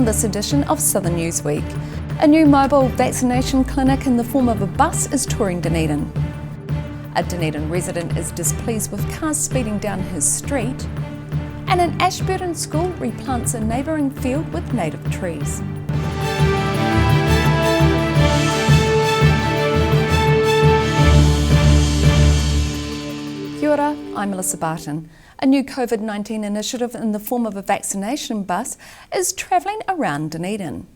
on this edition of Southern Newsweek. A new mobile vaccination clinic in the form of a bus is touring Dunedin. A Dunedin resident is displeased with cars speeding down his street. And an Ashburton school replants a neighbouring field with native trees. Kia ora, I'm Melissa Barton. A new COVID-19 initiative in the form of a vaccination bus is travelling around Dunedin.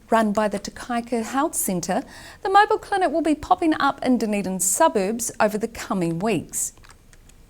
Run by the Te Kaika Health Centre, the mobile clinic will be popping up in Dunedin suburbs over the coming weeks.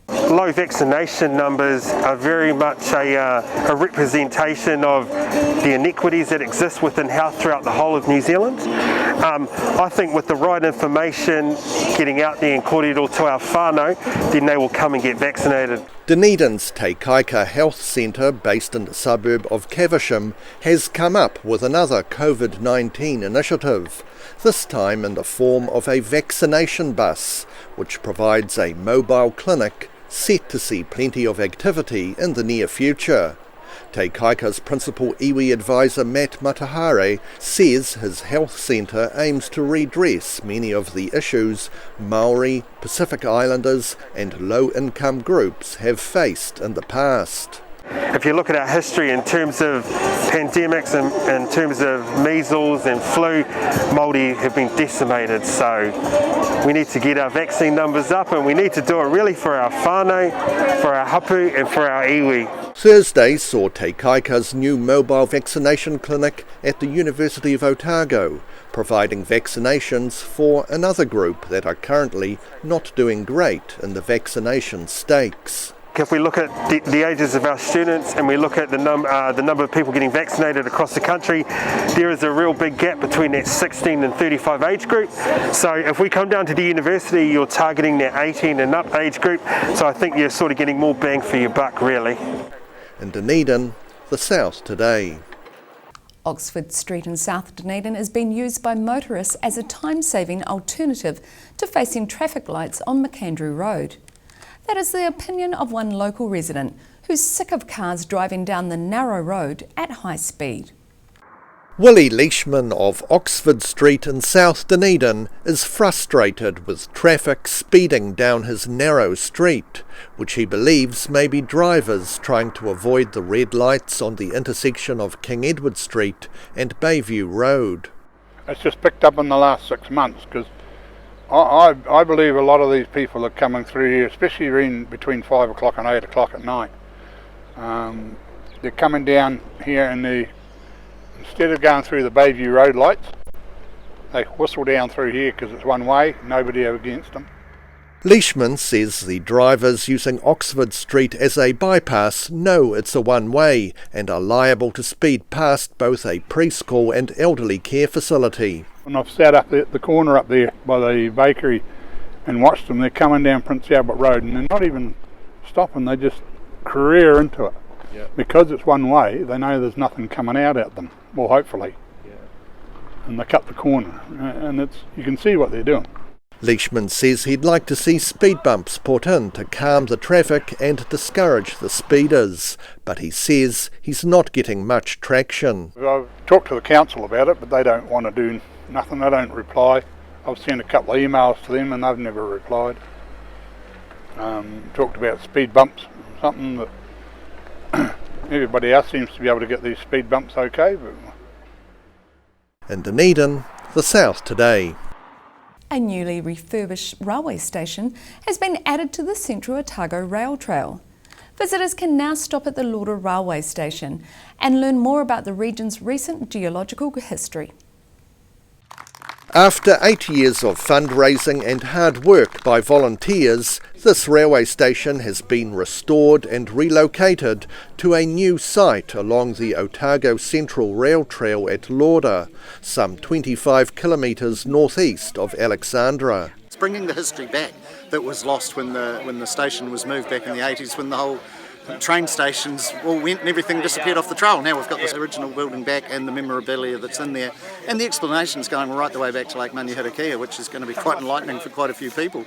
Low vaccination numbers are very much a representation of the inequities that exist within health throughout the whole of New Zealand. I think with the right information getting out there and kōrero to our whānau, then they will come and get vaccinated. Dunedin's Te Kaika Health Centre, based in the suburb of Caversham, has come up with another COVID-19 initiative, this time in the form of a vaccination bus, which provides a mobile clinic set to see plenty of activity in the near future. Te Kaika's principal iwi advisor Matt Matahare says his health centre aims to redress many of the issues Maori, Pacific Islanders and low-income groups have faced in the past. If you look at our history in terms of pandemics and in terms of measles and flu, Māori have been decimated, so we need to get our vaccine numbers up, and we need to do it really for our whānau, for our hapu and for our iwi. Thursday saw Te Kaika's new mobile vaccination clinic at the University of Otago, providing vaccinations for another group that are currently not doing great in the vaccination stakes. If we look at the ages of our students and we look at the number of people getting vaccinated across the country, there is a real big gap between that 16 and 35 age group. So if we come down to the university, you're targeting that 18 and up age group. So I think you're sort of getting more bang for your buck, really. In Dunedin, the South today. Oxford Street in South Dunedin is being used by motorists as a time-saving alternative to facing traffic lights on McAndrew Road. That is the opinion of one local resident who's sick of cars driving down the narrow road at high speed. Willie Leishman of Oxford Street in South Dunedin is frustrated with traffic speeding down his narrow street, which he believes may be drivers trying to avoid the red lights on the intersection of King Edward Street and Bayview Road. It's just picked up in the last 6 months because I believe a lot of these people are coming through here, especially between 5 o'clock and 8 o'clock at night. They're coming down here and instead of going through the Bayview Road lights, they whistle down through here because it's one way, nobody against them. Leishman says the drivers using Oxford Street as a bypass know it's a one-way and are liable to speed past both a preschool and elderly care facility. When I've sat up at the corner up there by the bakery and watched them, they're coming down Prince Albert Road and they're not even stopping, they just career into it. Yeah. Because it's one way, they know there's nothing coming out at them, well hopefully. Yeah. And they cut the corner and you can see what they're doing. Leishman says he'd like to see speed bumps put in to calm the traffic and discourage the speeders, but he says he's not getting much traction. I've talked to the council about it, but they don't want to do nothing, they don't reply. I've sent a couple of emails to them and they've never replied. Talked about speed bumps, something that everybody else seems to be able to get these speed bumps okay. But in Dunedin, the South today. A newly refurbished railway station has been added to the Central Otago Rail Trail. Visitors can now stop at the Lauder Railway Station and learn more about the region's recent geological history. After 8 years of fundraising and hard work by volunteers, this railway station has been restored and relocated to a new site along the Otago Central Rail Trail at Lauder, some 25 kilometres northeast of Alexandra. It's bringing the history back that was lost when the station was moved back in the 80s, when the whole train stations all went and everything disappeared off the trail. Now we've got this original building back and the memorabilia that's in there, and the explanations going right the way back to Lake Manihirakia, which is going to be quite enlightening for quite a few people,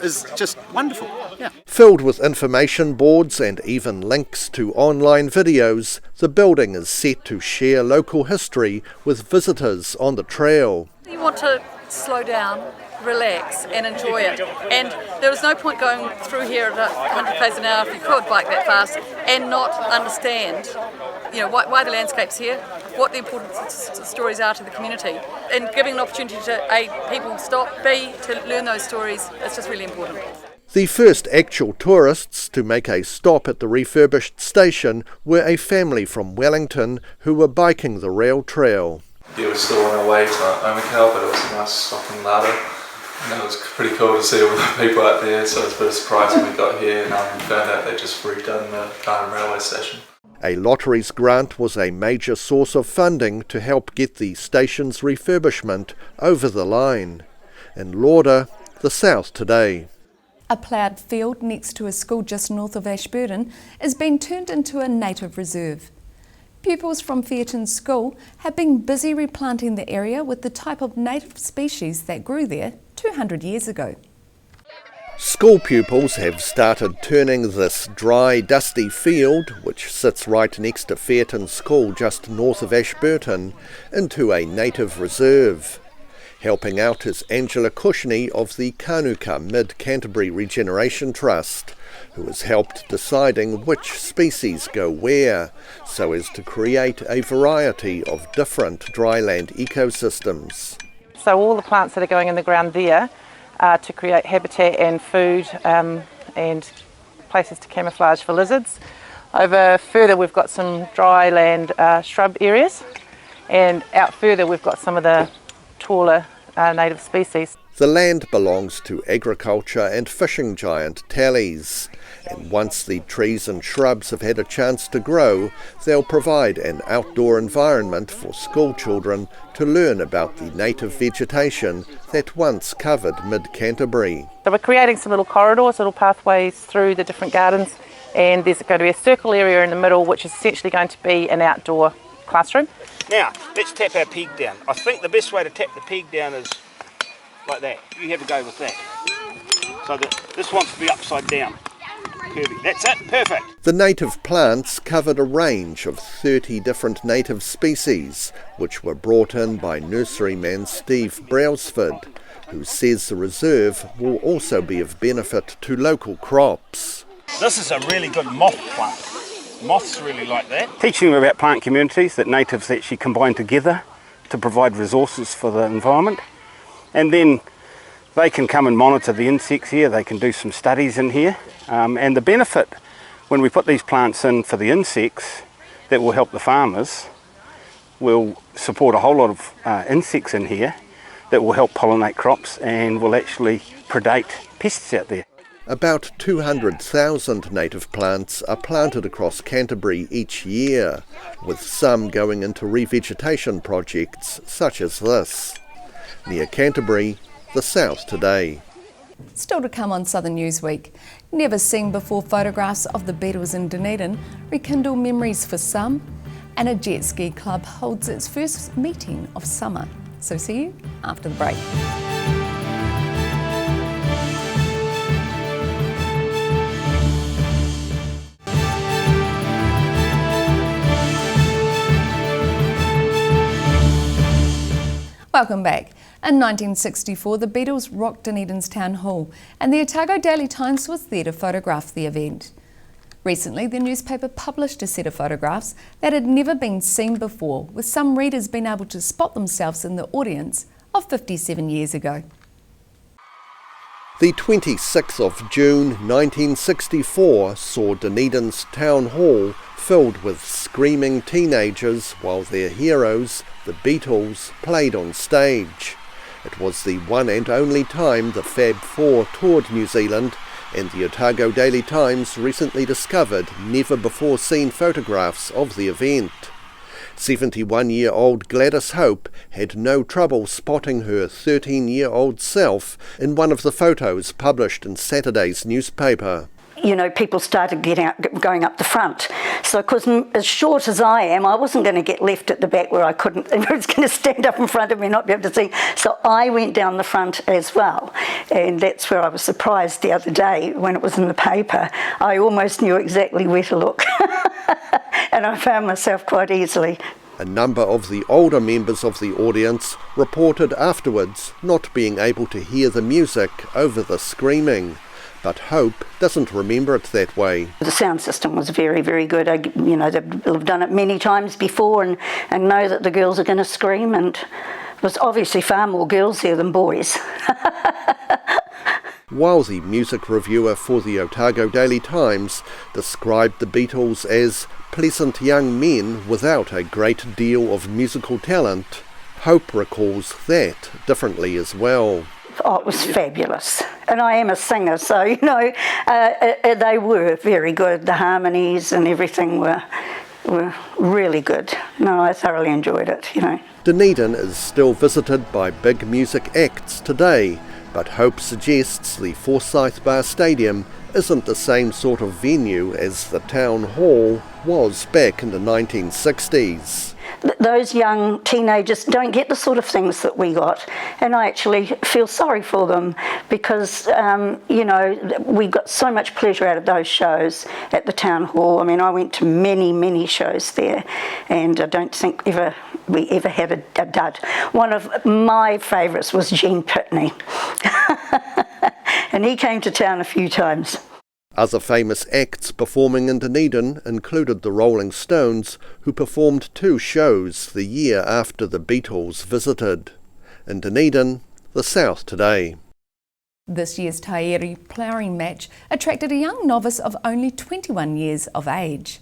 is just wonderful. Yeah. Filled with information boards and even links to online videos, the building is set to share local history with visitors on the trail. You want to slow down, relax and enjoy it, and there is no point going through here at 100 km an hour if you could bike that fast and not understand why the landscape's here, what the important stories are to the community, and giving an opportunity to A, people stop, B, to learn those stories. It's just really important. The first actual tourists to make a stop at the refurbished station were a family from Wellington who were biking the rail trail. Yeah, we're still on our way to Oatearoa, but it was a nice stop in Lada. And it was pretty cool to see all the people out there, so it was a bit of a surprise when we got here and found out they just redone the Barton railway station. A lotteries grant was a major source of funding to help get the station's refurbishment over the line. In Lauder, the South Today. A ploughed field next to a school just north of Ashburton is being turned into a native reserve. Pupils from Phearton School have been busy replanting the area with the type of native species that grew there 200 years ago. School pupils have started turning this dry, dusty field, which sits right next to Phearton School just north of Ashburton, into a native reserve. Helping out is Angela Cushney of the Kanuka Mid-Canterbury Regeneration Trust, who has helped deciding which species go where, so as to create a variety of different dryland ecosystems. So all the plants that are going in the ground there are to create habitat and food and places to camouflage for lizards. Over further we've got some dryland shrub areas, and out further we've got some of the taller native species. The land belongs to agriculture and fishing giant Tallies, and once the trees and shrubs have had a chance to grow, they'll provide an outdoor environment for school children to learn about the native vegetation that once covered mid-Canterbury. So we're creating some little corridors, little pathways through the different gardens, and there's going to be a circle area in the middle which is essentially going to be an outdoor classroom. Now, let's tap our peg down. I think the best way to tap the peg down is like that. You have a go with that. So this wants to be upside down. Perfect. That's it. Perfect. The native plants covered a range of 30 different native species, which were brought in by nurseryman Steve Brailsford, who says the reserve will also be of benefit to local crops. This is a really good moth plant. Moths really like that. Teaching them about plant communities that natives actually combine together to provide resources for the environment. And then they can come and monitor the insects here, they can do some studies in here. And the benefit when we put these plants in for the insects that will help the farmers, will support a whole lot of insects in here that will help pollinate crops and will actually predate pests out there. About 200,000 native plants are planted across Canterbury each year, with some going into revegetation projects such as this. Near Canterbury, the South Today. Still to come on Southern Newsweek. Never seen before photographs of the Beatles in Dunedin rekindle memories for some, and a jet ski club holds its first meeting of summer. So see you after the break. Welcome back. In 1964, the Beatles rocked Dunedin's Town Hall, and the Otago Daily Times was there to photograph the event. Recently, the newspaper published a set of photographs that had never been seen before, with some readers being able to spot themselves in the audience of 57 years ago. The 26th of June 1964 saw Dunedin's Town Hall filled with screaming teenagers while their heroes, the Beatles, played on stage. It was the one and only time the Fab Four toured New Zealand, and the Otago Daily Times recently discovered never-before-seen photographs of the event. 71-year-old Gladys Hope had no trouble spotting her 13-year-old self in one of the photos published in Saturday's newspaper. people started going up the front. So, because as short as I am, I wasn't going to get left at the back where I was going to stand up in front of me and not be able to see. So I went down the front as well. And that's where I was surprised the other day when it was in the paper. I almost knew exactly where to look. And I found myself quite easily. A number of the older members of the audience reported afterwards not being able to hear the music over the screaming. But Hope doesn't remember it that way. The sound system was very, very good. They've done it many times before and know that the girls are going to scream, and there's obviously far more girls there than boys. While the music reviewer for the Otago Daily Times described the Beatles as pleasant young men without a great deal of musical talent, Hope recalls that differently as well. Oh, it was fabulous. And I am a singer, so, they were very good. The harmonies and everything were really good. No, I thoroughly enjoyed it, Dunedin is still visited by big music acts today, but Hope suggests the Forsyth Bar Stadium isn't the same sort of venue as the Town Hall was back in the 1960s. Those young teenagers don't get the sort of things that we got, and I actually feel sorry for them because, we got so much pleasure out of those shows at the Town Hall. I mean, I went to many, many shows there, and I don't think we ever had a dud. One of my favourites was Gene Pitney, and he came to town a few times. Other famous acts performing in Dunedin included the Rolling Stones, who performed 2 shows the year after the Beatles visited. In Dunedin, the South Today. This year's Tairi ploughing match attracted a young novice of only 21 years of age.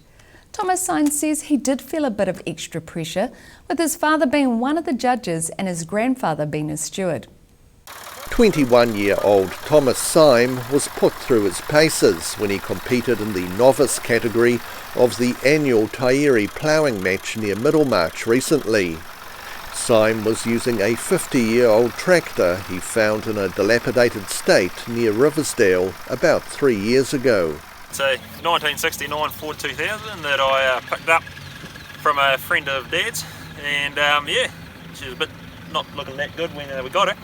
Thomas Syme says he did feel a bit of extra pressure, with his father being one of the judges and his grandfather being a steward. 21-year-old Thomas Syme was put through his paces when he competed in the novice category of the annual Tairi ploughing match near Middlemarch recently. Syme was using a 50-year-old tractor he found in a dilapidated state near Riversdale about 3 years ago. It's a 1969 Ford 2000 that I picked up from a friend of Dad's, and she was a bit not looking that good when we got her.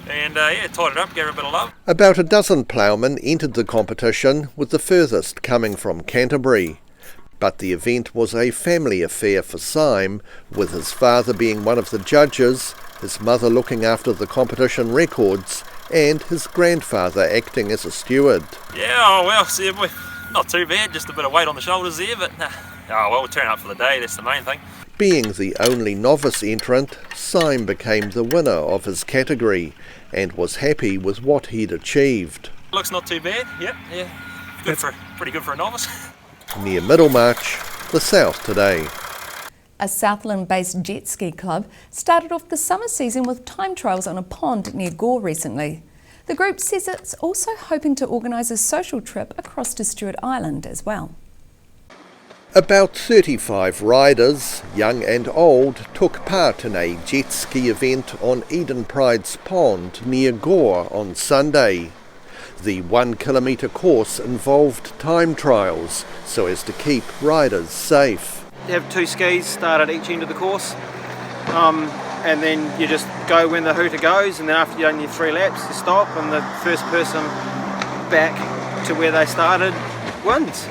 And tied it up, gave her a bit of love. About a dozen ploughmen entered the competition, with the furthest coming from Canterbury. But the event was a family affair for Syme, with his father being one of the judges, his mother looking after the competition records, and his grandfather acting as a steward. Not too bad, just a bit of weight on the shoulders there, but we'll turn up for the day, that's the main thing. Being the only novice entrant, Syme became the winner of his category and was happy with what he'd achieved. Looks not too bad, pretty good for a novice. Near Middlemarch, the South Today. A Southland-based jet ski club started off the summer season with time trials on a pond near Gore recently. The group says it's also hoping to organise a social trip across to Stewart Island as well. About 35 riders, young and old, took part in a jet ski event on Eden Pride's Pond near Gore on Sunday. The 1 kilometre course involved time trials so as to keep riders safe. You have 2 skis start at each end of the course, and then you just go when the hooter goes, and then after you've done your 3 laps you stop, and the first person back to where they started wins.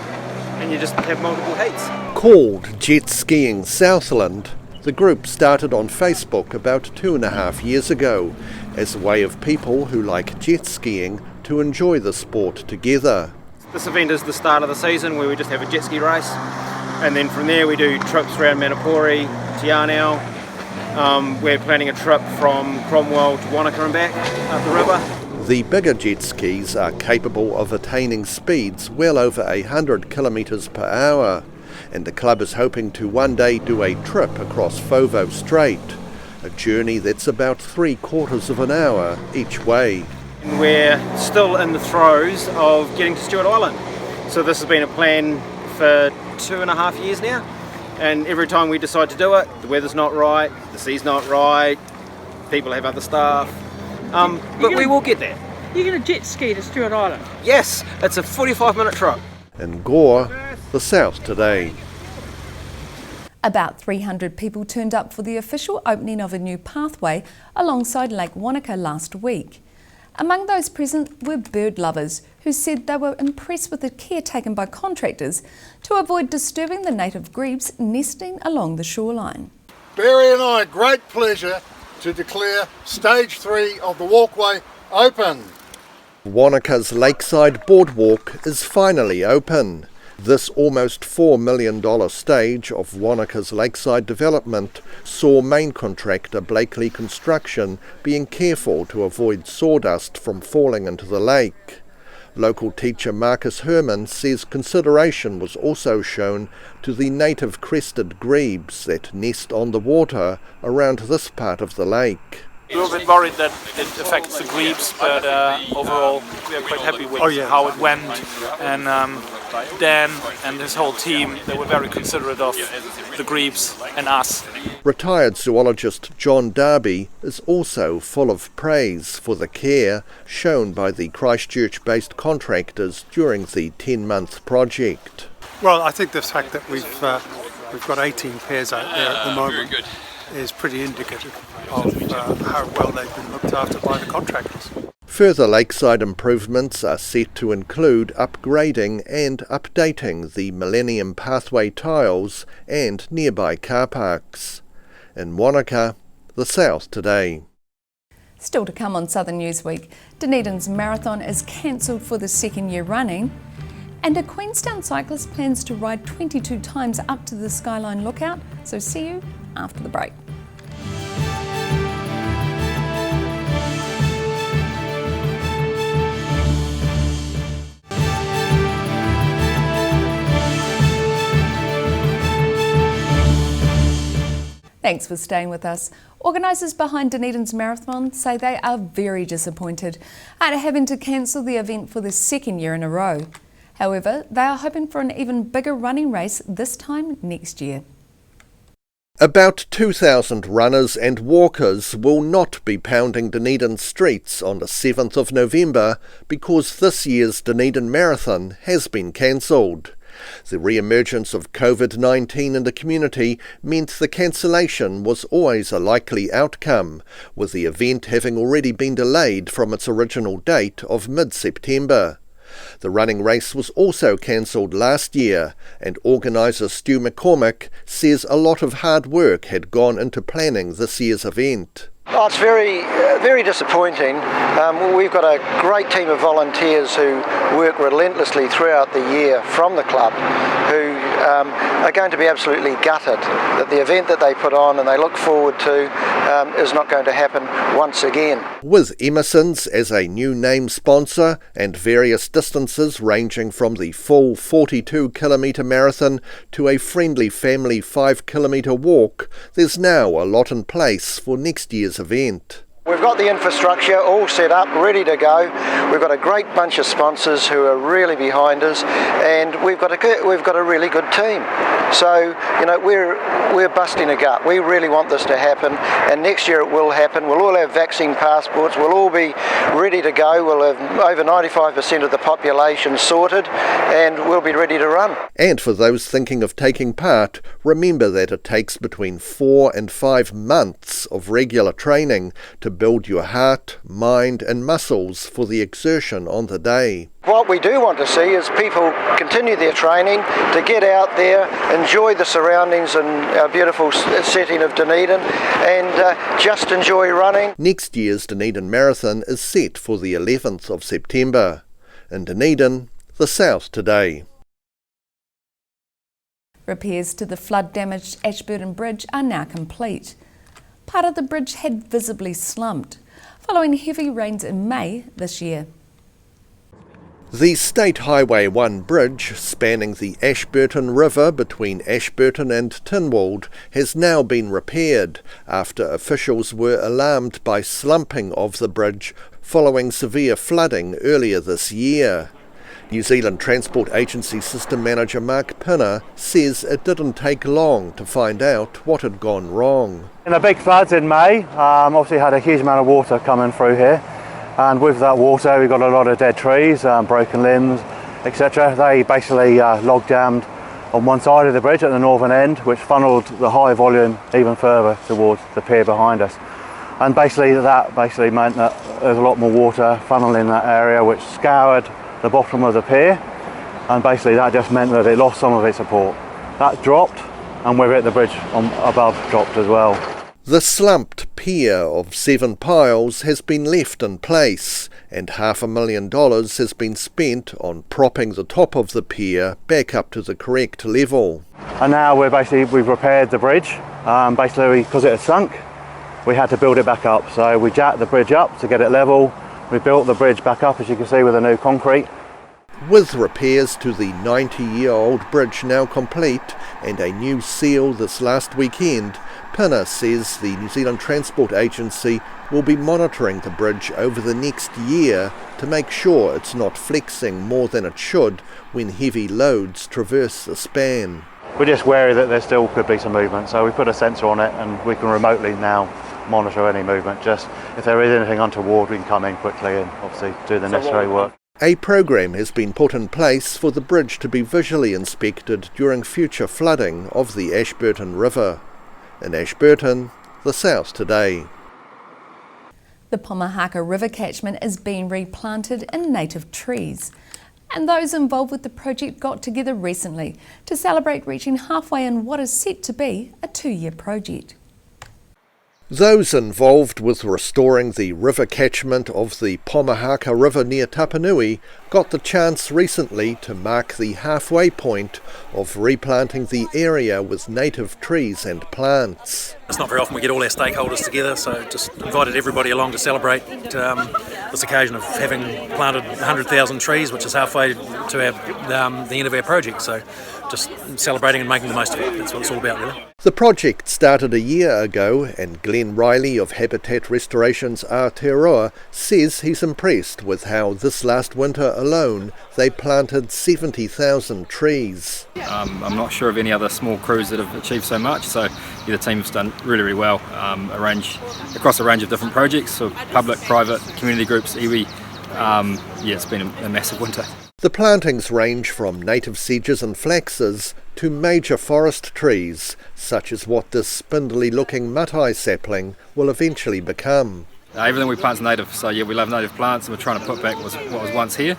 And you just have multiple heats. Called Jet Skiing Southland, the group started on Facebook about 2.5 years ago as a way of people who like jet skiing to enjoy the sport together. This event is the start of the season where we just have a jet ski race, and then from there we do trips around Manapori to Yarnell. We're planning a trip from Cromwell to Wanaka and back up the river. The bigger jet skis are capable of attaining speeds well over 100 kilometres per hour, and the club is hoping to one day do a trip across Fovo Strait, a journey that's about 3/4 of an hour each way. We're still in the throes of getting to Stewart Island, so this has been a plan for 2.5 years now, and every time we decide to do it, the weather's not right, the sea's not right, people have other staff. But we will get there. You're going to jet ski to Stewart Island? Yes, it's a 45-minute trip. In Gore, the South Today. About 300 people turned up for the official opening of a new pathway alongside Lake Wanaka last week. Among those present were bird lovers who said they were impressed with the care taken by contractors to avoid disturbing the native grebes nesting along the shoreline. Barry and I, great pleasure to declare stage 3 of the walkway open. Wanaka's lakeside boardwalk is finally open. This almost $4 million stage of Wanaka's lakeside development saw main contractor Blakely Construction being careful to avoid sawdust from falling into the lake. Local teacher Marcus Herman says consideration was also shown to the native crested grebes that nest on the water around this part of the lake. We were a bit worried that it affects the grebes, but overall we are quite happy with how it went. And Dan and his whole team, they were very considerate of the grebes and us. Retired zoologist John Darby is also full of praise for the care shown by the Christchurch-based contractors during the 10-month project. Well, I think the fact that we've got 18 pairs out there at the moment is pretty indicative of how well they've been looked after by the contractors. Further lakeside improvements are set to include upgrading and updating the Millennium Pathway tiles and nearby car parks. In Wanaka, the South Today. Still to come on Southern Newsweek, Dunedin's marathon is cancelled for the second year running, and a Queenstown cyclist plans to ride 22 times up to the Skyline Lookout, so see you after the break. Thanks for staying with us. Organisers behind Dunedin's marathon say they are very disappointed at having to cancel the event for the second year in a row. However, they are hoping for an even bigger running race this time next year. About 2,000 runners and walkers will not be pounding Dunedin streets on the 7th of November because this year's Dunedin Marathon has been cancelled. The re-emergence of COVID-19 in the community meant the cancellation was always a likely outcome, with the event having already been delayed from its original date of mid-September. The running race was also cancelled last year, and organiser Stu McCormick says a lot of hard work had gone into planning this year's event. Oh, it's very disappointing. We've got a great team of volunteers who work relentlessly throughout the year from the club who are going to be absolutely gutted that the event that they put on and they look forward to is not going to happen once again. With Emerson's as a new name sponsor and various distances ranging from the full 42-kilometre marathon to a friendly family 5-kilometre walk, there's now a lot in place for next year's event. We've got the infrastructure all set up, ready to go. We've got a great bunch of sponsors who are really behind us, and we've got a really good team. So, you know, we're busting a gut. We really want this to happen, and next year it will happen. We'll all have vaccine passports. We'll all be ready to go. We'll have over 95% of the population sorted, and we'll be ready to run. And for those thinking of taking part, remember that it takes between 4 and 5 months of regular training to build your heart, mind and muscles for the exertion on the day. What we do want to see is people continue their training, to get out there, enjoy the surroundings and our beautiful setting of Dunedin, and just enjoy running. Next year's Dunedin Marathon is set for the 11th of September. In Dunedin, the South Today. Repairs to the flood-damaged Ashburton Bridge are now complete. Part of the bridge had visibly slumped, following heavy rains in May this year. The State Highway 1 bridge, spanning the Ashburton River between Ashburton and Tynwald, has now been repaired after officials were alarmed by slumping of the bridge following severe flooding earlier this year. New Zealand Transport Agency System Manager Mark Pinner says it didn't take long to find out what had gone wrong. In the big floods in May, obviously had a huge amount of water coming through here. and with that water we've got a lot of dead trees, broken limbs, etc. They basically log jammed on one side of the bridge at the northern end, which funneled the high volume even further towards the pier behind us. And that meant that there's a lot more water funneling in that area, which scoured the bottom of the pier, and basically that just meant that it lost some of its support. That dropped, and with it the bridge above dropped as well. The slumped pier of 7 piles has been left in place, and $500,000 has been spent on propping the top of the pier back up to the correct level. And now we've repaired the bridge. Basically, because it had sunk, we had to build it back up. So we jacked the bridge up to get it level. We built the bridge back up, as you can see, with a new concrete. With repairs to the 90-year-old bridge now complete and a new seal this last weekend, Pinner says the New Zealand Transport Agency will be monitoring the bridge over the next year to make sure it's not flexing more than it should when heavy loads traverse the span. We're just wary that there still could be some movement, so we put a sensor on it and we can remotely now monitor any movement. Just if there is anything untoward, we can come in quickly and obviously do the necessary work. A program has been put in place for the bridge to be visually inspected during future flooding of the Ashburton River. In Ashburton, the South Today. The Pomahaka River catchment is being replanted in native trees. And those involved with the project got together recently to celebrate reaching halfway in what is set to be a 2-year project. Those involved with restoring the river catchment of the Pomahaka River near Tapanui got the chance recently to mark the halfway point of replanting the area with native trees and plants. It's not very often we get all our stakeholders together, so just invited everybody along to celebrate this occasion of having planted 100,000 trees, which is halfway to the end of our project. So just celebrating and making the most of it. That's what it's all about, really. The project started a year ago, and Glenn Riley of Habitat Restoration's Aotearoa says he's impressed with how this last winter alone they planted 70,000 trees. I'm not sure of any other small crews that have achieved so much, so the team has done really, really well across a range of different projects, so public, private, community groups, iwi. It's been a massive winter. The plantings range from native sedges and flaxes to major forest trees, such as what this spindly-looking matai sapling will eventually become. Everything we plant is native, so we love native plants, and we're trying to put back what was once here.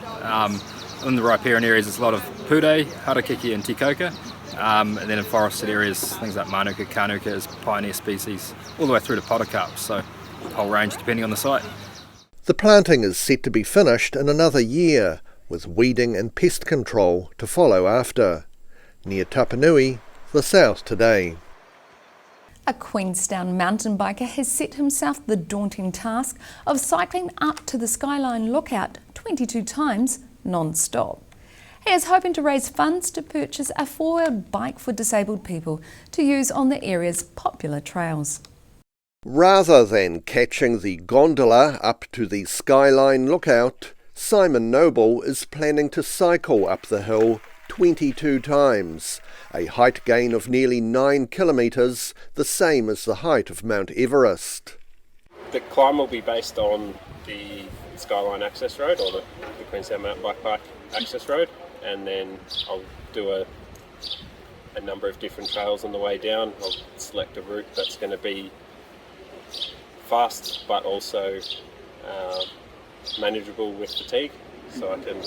In the riparian areas, there's a lot of pude, harakiki and tikoka, and then in forested areas, things like manuka, kanuka is pioneer species, all the way through to potocarp, so a whole range depending on the site. The planting is set to be finished in another year, with weeding and pest control to follow after. Near Tapanui, the South Today. A Queenstown mountain biker has set himself the daunting task of cycling up to the Skyline Lookout 22 times non-stop. He is hoping to raise funds to purchase a four-wheeled bike for disabled people to use on the area's popular trails. Rather than catching the gondola up to the Skyline Lookout, Simon Noble is planning to cycle up the hill 22 times, a height gain of nearly 9 kilometres, the same as the height of Mount Everest. The climb will be based on the Skyline Access Road, or the Queenstown Mountain Bike Park Access Road, and then I'll do a number of different trails on the way down. I'll select a route that's going to be fast but also manageable with fatigue, so I can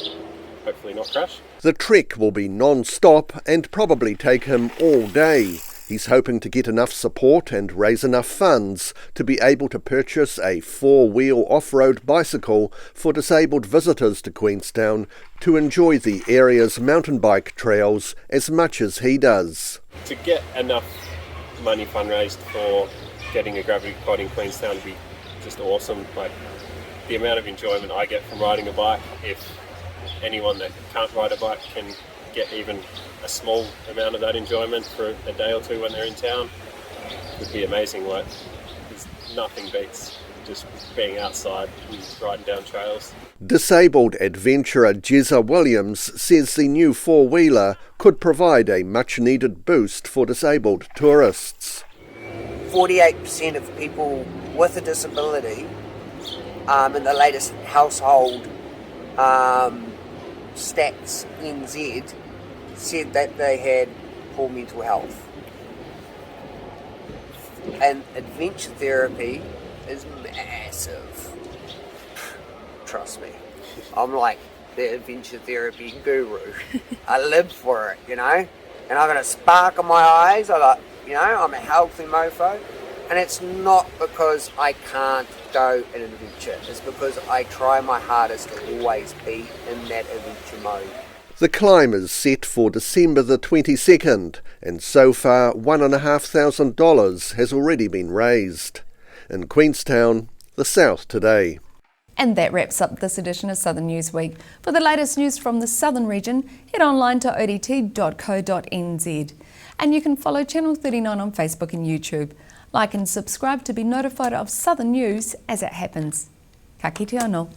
hopefully not crash. The trek will be non-stop and probably take him all day. He's hoping to get enough support and raise enough funds to be able to purchase a four-wheel off-road bicycle for disabled visitors to Queenstown to enjoy the area's mountain bike trails as much as he does. To get enough money fundraised for getting a gravity quad in Queenstown would be just awesome. Like, the amount of enjoyment I get from riding a bike, if anyone that can't ride a bike can get even a small amount of that enjoyment for a day or two when they're in town, would be amazing. Like, there's nothing beats just being outside and riding down trails. Disabled adventurer Jezza Williams says the new four-wheeler could provide a much-needed boost for disabled tourists. 48% of people with a disability in the latest household stats NZ said that they had poor mental health. And adventure therapy is massive. Trust me. I'm like the adventure therapy guru. I live for it, you know? And I've got a spark in my eyes. I'm a healthy mofo. And it's not because I can't go an adventure. It's because I try my hardest to always be in that adventure mode. The climb is set for December the 22nd, and so far $1,500 has already been raised. In Queenstown, the South Today. And that wraps up this edition of Southern Newsweek. For the latest news from the Southern region, head online to odt.co.nz. And you can follow Channel 39 on Facebook and YouTube. Like and subscribe to be notified of Southern news as it happens. Ka kite anō.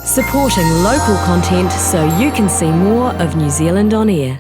Supporting local content so you can see more of New Zealand on air.